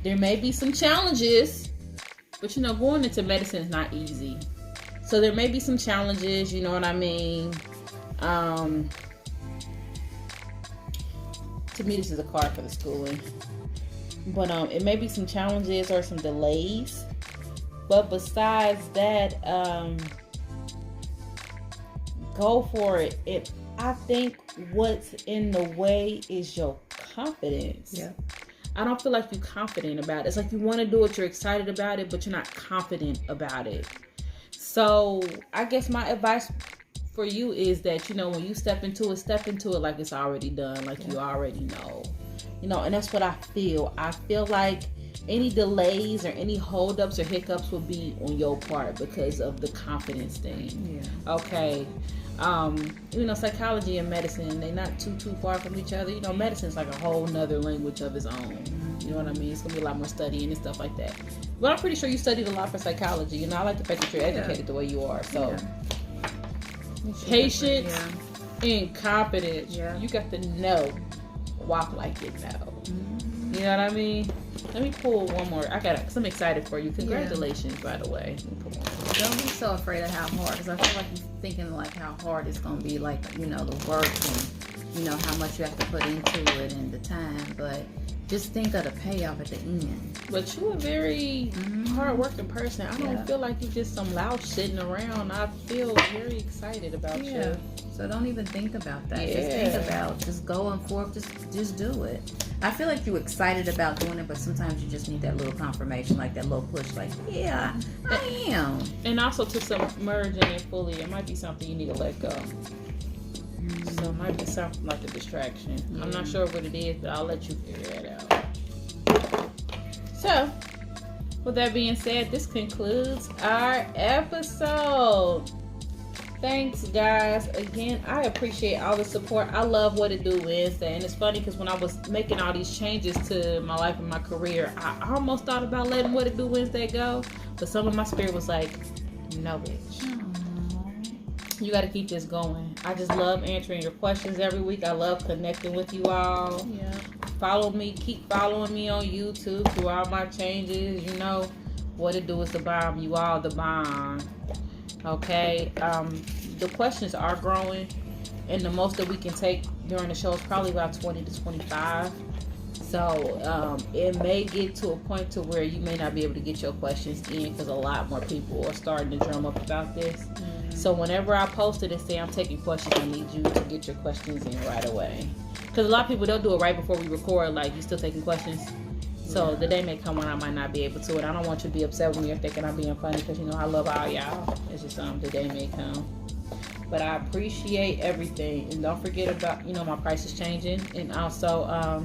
there may be some challenges, but you know, going into medicine is not easy. So there may be some challenges, you know what I mean? To me, this is a card for the schooling. But it may be some challenges or some delays. But besides that, go for it. I think what's in the way is your confidence. Yeah. I don't feel like you're confident about it. It's like you want to do it, you're excited about it, but you're not confident about it. So I guess my advice for you is that, you know, when you step into it like it's already done, like you already know. You know, and that's what I feel. I feel like any delays or any holdups or hiccups will be on your part because of the confidence thing. Yeah. Okay. You know, psychology and medicine, they're not too far from each other. You know, medicine's like a whole nother language of its own. You know what I mean? It's gonna be a lot more studying and stuff like that. But I'm pretty sure you studied a lot for psychology. You know, I like the fact that you're educated the way you are. So patience and confidence. Yeah. You got to know. Walk like you know. You know what I mean? Let me pull one more. Cause I'm excited for you. Congratulations, by the way. Don't be so afraid of how hard, because I feel like you're thinking like how hard it's gonna be, like, you know, the work and, you know, how much you have to put into it and the time, but just think of the payoff at the end. But you're a very hard-working person. I don't feel like you're just some louse sitting around. I feel very excited about you. So don't even think about that. Just think about just going forth. Just do it. I feel like you're excited about doing it, but sometimes you just need that little confirmation, like that little push, like, yeah, I am. And also to submerge in it fully, it might be something you need to let go. So it might be something like a distraction. I'm not sure what it is, but I'll let you figure it out. So, with that being said, this concludes our episode. Thanks, guys. Again, I appreciate all the support. I love What It Do Wednesday. And it's funny because when I was making all these changes to my life and my career, I almost thought about letting What It Do Wednesday go. But some of my spirit was like, no, bitch. You got to keep this going. I just love answering your questions every week. I love connecting with you all. Yeah. Follow me. Keep following me on YouTube through all my changes. You know, What It Do is the bomb. You all the bomb. Okay. The questions are growing. And the most that we can take during the show is probably about 20 to 25. So it may get to a point to where you may not be able to get your questions in because a lot more people are starting to drum up about this. So whenever I post it and say I'm taking questions, I need you to get your questions in right away. Because a lot of people, they'll do it right before we record, like, you still taking questions? So the day may come when I might not be able to. And I don't want you to be upset with me or thinking I'm being funny because, you know, I love all y'all. It's just the day may come. But I appreciate everything. And don't forget about, you know, my price is changing. And also,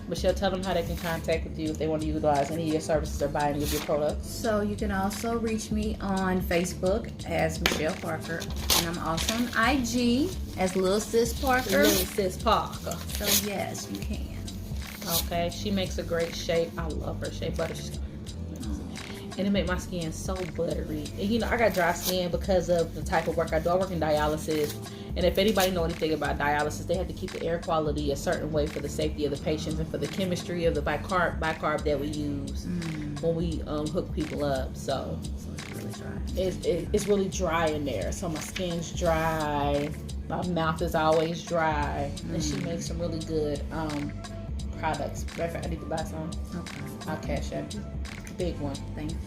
Michelle, tell them how they can contact with you if they want to utilize any of your services or buy any of your products. So you can also reach me on Facebook as Michelle Parker. And I'm also on IG as Lil Sis Parker. Lil Sis Parker. So yes, you can. Okay, she makes a great shape. I love her shape, butterscotch. And it made my skin so buttery. And you know, I got dry skin because of the type of work I do. I work in dialysis. And if anybody know anything about dialysis, they have to keep the air quality a certain way for the safety of the patients and for the chemistry of the bicarb that we use when we hook people up. So it's really dry. It's really dry in there. So my skin's dry. My mouth is always dry. And she makes some really good products. Matter of fact, I need to buy some. Okay. I'll cash out. Big one. Thank you.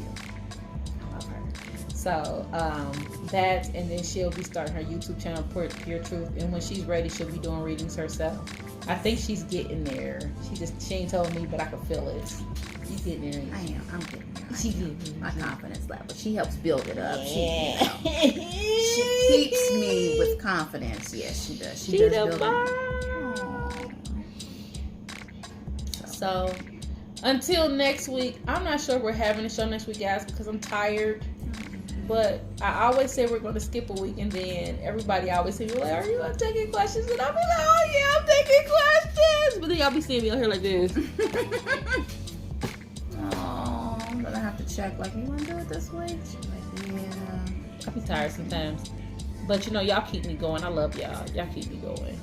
I love her. So that, and then she'll be starting her YouTube channel, Pure Truth, and when she's ready, she'll be doing readings herself. I think she's getting there. She ain't told me, but I can feel it. You getting there? I am. I'm getting there. She getting there. My confidence level. She helps build it up. Yeah. She keeps me with confidence. Yes, she does. She does build it up. So until next week, I'm not sure if we're having a show next week, guys, because I'm tired. But I always say we're going to skip a week, and then everybody always say, like, are you taking questions? And I'll be like, oh yeah, I'm taking questions. But then y'all be seeing me out here like this. Oh, I'm gonna have to check. Like, you want to do it this week? She's like, yeah. I be tired sometimes. But y'all keep me going. I love y'all. Y'all keep me going.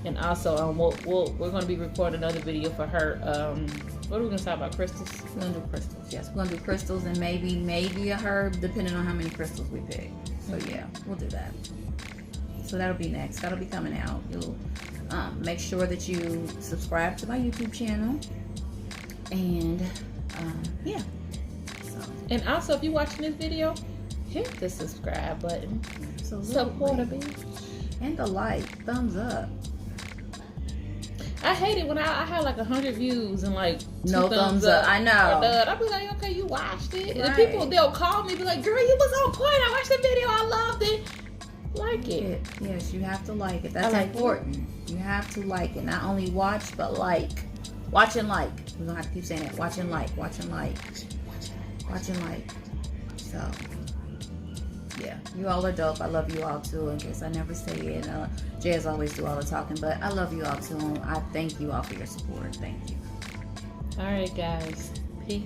And also, we're going to be recording another video for her. What are we going to talk about? Crystals? We're gonna do crystals. Yes, we're gonna do crystals and maybe a herb, depending on how many crystals we pick. So yeah, we'll do that. So that'll be next. That'll be coming out. You'll make sure that you subscribe to my YouTube channel. And yeah. So. And also, if you're watching this video, hit the subscribe button. Absolutely. Support a bitch. And the like, thumbs up. I hate it when I have like 100 views and like no thumbs up. I know. I'll be like, okay, you watched it. And Right. they'll call me, be like, girl, you was on point. I watched the video. I loved it. Like it. Yes, you have to like it. That's like important. You have to like it. Not only watch, but like. Watch and like. We're gonna have to keep saying it. Watch and like. Watch and like. Watch and like. So, yeah, you all are dope. I love you all too. In case I never say it, Jazz always do all the talking, but I love you all too. I thank you all for your support. Thank you. All right, guys. Peace.